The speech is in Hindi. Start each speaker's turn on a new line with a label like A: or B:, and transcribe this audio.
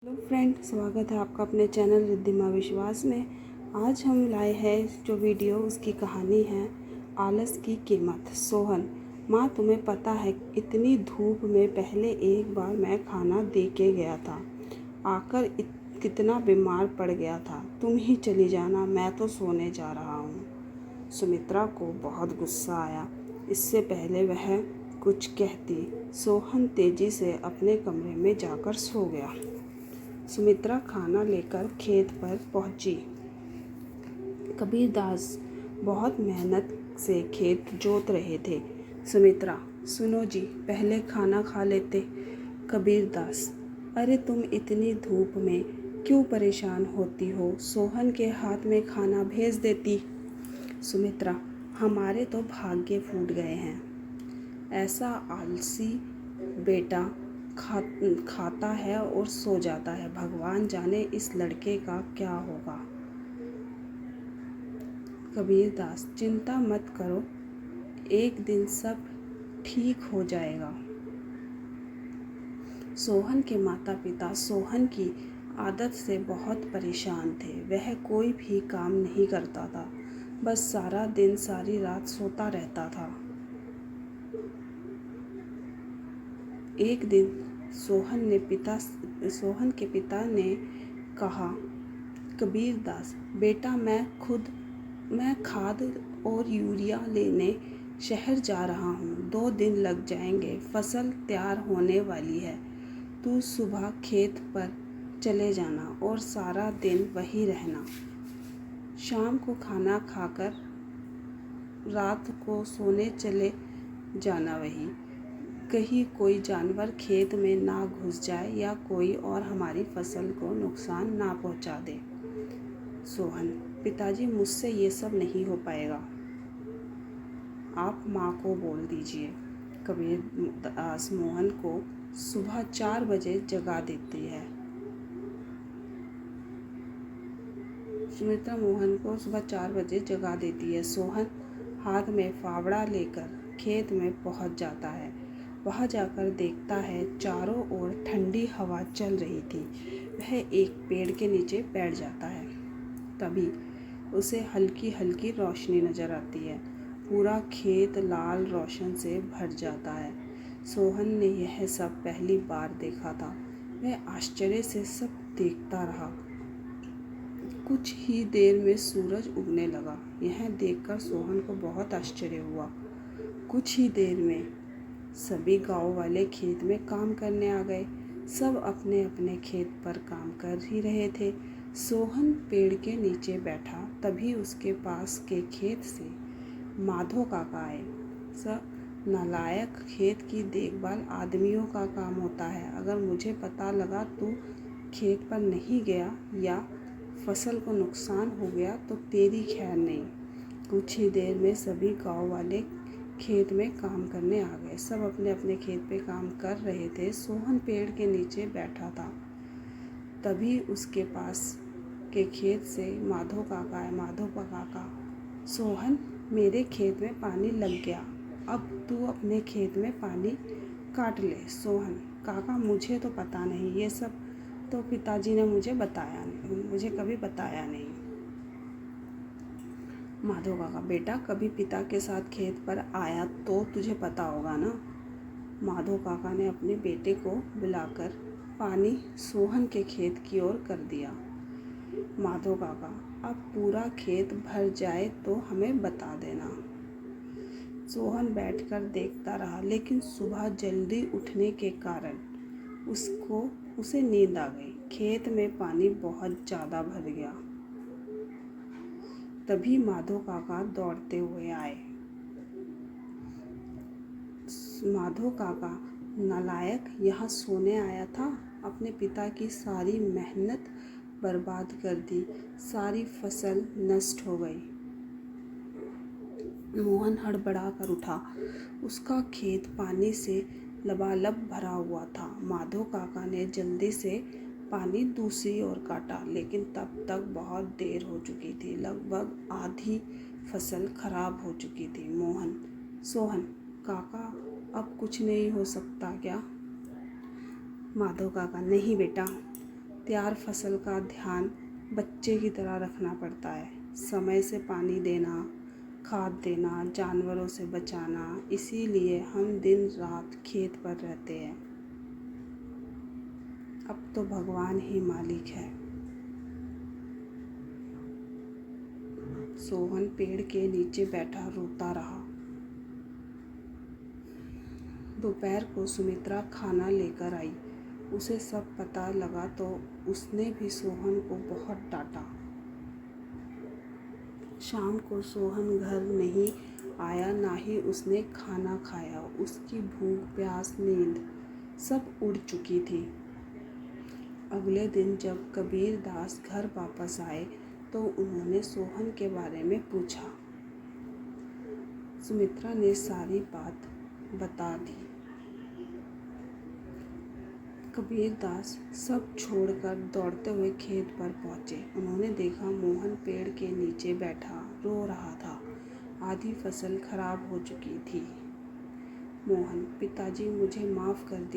A: हेलो फ्रेंड, स्वागत है आपका अपने चैनल रिद्धिमा विश्वास में। आज हम लाए हैं जो वीडियो, उसकी कहानी है आलस की कीमत। सोहन, माँ तुम्हें पता है इतनी धूप में पहले एक बार मैं खाना दे के गया था, आकर कितना बीमार पड़ गया था। तुम ही चली जाना, मैं तो सोने जा रहा हूँ। सुमित्रा को बहुत गुस्सा आया। इससे पहले वह कुछ कहती, सोहन तेजी से अपने कमरे में जाकर सो गया। सुमित्रा खाना लेकर खेत पर पहुंची। कबीरदास बहुत मेहनत से खेत जोत रहे थे। सुमित्रा, सुनो जी, पहले खाना खा लेते। कबीरदास, अरे तुम इतनी धूप में क्यों परेशान होती हो, सोहन के हाथ में खाना भेज देती। सुमित्रा, हमारे तो भाग्य फूट गए हैं। ऐसा आलसी बेटा खाता है और सो जाता है। भगवान जाने इस लड़के का क्या होगा। कबीरदास, चिंता मत करो, एक दिन सब ठीक हो जाएगा। सोहन के माता पिता सोहन की आदत से बहुत परेशान थे। वह कोई भी काम नहीं करता था, बस सारा दिन सारी रात सोता रहता था। एक दिन सोहन के पिता ने कहा, कबीरदास बेटा, मैं खाद और यूरिया लेने शहर जा रहा हूँ। 2 दिन लग जाएंगे, फसल तैयार होने वाली है। तू सुबह खेत पर चले जाना और सारा दिन वहीं रहना। शाम को खाना खाकर रात को सोने चले जाना वहीं। कहीं कोई जानवर खेत में ना घुस जाए या कोई और हमारी फसल को नुकसान ना पहुंचा दे। सोहन, पिताजी मुझसे ये सब नहीं हो पाएगा, आप माँ को बोल दीजिए। कबीरदास मोहन को सुबह 4 बजे जगा देती है। सुमित्रा मोहन को सुबह 4 बजे जगा देती है। सोहन हाथ में फावड़ा लेकर खेत में पहुंच जाता है। वहां जाकर देखता है चारों ओर ठंडी हवा चल रही थी। वह एक पेड़ के नीचे बैठ जाता है। तभी उसे हल्की हल्की रोशनी नजर आती है। पूरा खेत लाल रोशन से भर जाता है। सोहन ने यह सब पहली बार देखा था। वह आश्चर्य से सब देखता रहा। कुछ ही देर में सूरज उगने लगा। यह देखकर सोहन को बहुत आश्चर्य हुआ। कुछ ही देर में सभी गांव वाले खेत में काम करने आ गए। सब अपने अपने खेत पर काम कर ही रहे थे। सोहन पेड़ के नीचे बैठा, तभी उसके पास के खेत से माधो काका आए। सब नालायक, खेत की देखभाल आदमियों का काम होता है। अगर मुझे पता लगा तू खेत पर नहीं गया या फसल को नुकसान हो गया तो तेरी खैर नहीं। कुछ ही देर में सभी गांव वाले खेत में काम करने आ गए। सब अपने अपने खेत पे काम कर रहे थे। सोहन पेड़ के नीचे बैठा था। तभी उसके पास के खेत से माधो काका आए। माधो काका, सोहन, मेरे खेत में पानी लग गया, अब तू अपने खेत में पानी काट ले। सोहन, काका मुझे तो पता नहीं, ये सब तो पिताजी ने मुझे कभी बताया नहीं। माधव काका, बेटा कभी पिता के साथ खेत पर आया तो तुझे पता होगा ना। माधव काका ने अपने बेटे को बुलाकर पानी सोहन के खेत की ओर कर दिया। माधव काका, अब पूरा खेत भर जाए तो हमें बता देना। सोहन बैठकर देखता रहा, लेकिन सुबह जल्दी उठने के कारण उसे नींद आ गई। खेत में पानी बहुत ज़्यादा भर गया। तभी माधो काका दौड़ते हुए आए। माधो काका, नालायक, यहाँ सोने आया था, अपने पिता की सारी मेहनत बर्बाद कर दी, सारी फसल नष्ट हो गई। मोहन हड़बड़ा कर उठा। उसका खेत पानी से लबालब भरा हुआ था। माधो काका ने जल्दी से पानी दूसरी ओर काटा, लेकिन तब तक बहुत देर हो चुकी थी। लगभग आधी फसल खराब हो चुकी थी। सोहन, काका, अब कुछ नहीं हो सकता क्या? माधव काका, नहीं बेटा, तैयार फसल का ध्यान बच्चे की तरह रखना पड़ता है। समय से पानी देना, खाद देना, जानवरों से बचाना, इसीलिए हम दिन रात खेत पर रहते हैं। अब तो भगवान ही मालिक है। सोहन पेड़ के नीचे बैठा रोता रहा। दोपहर को सुमित्रा खाना लेकर आई। उसे सब पता लगा तो उसने भी सोहन को बहुत डांटा। शाम को सोहन घर नहीं आया, ना ही उसने खाना खाया। उसकी भूख, प्यास, नींद सब उड़ चुकी थी। अगले दिन जब कबीर दास घर वापस आए तो उन्होंने सोहन के बारे में पूछा। सुमित्रा ने सारी बात बता दी। कबीर दास सब छोड़कर दौड़ते हुए खेत पर पहुंचे। उन्होंने देखा मोहन पेड़ के नीचे बैठा रो रहा था। आधी फसल खराब हो चुकी थी। मोहन, पिताजी मुझे माफ़ कर दीजिए।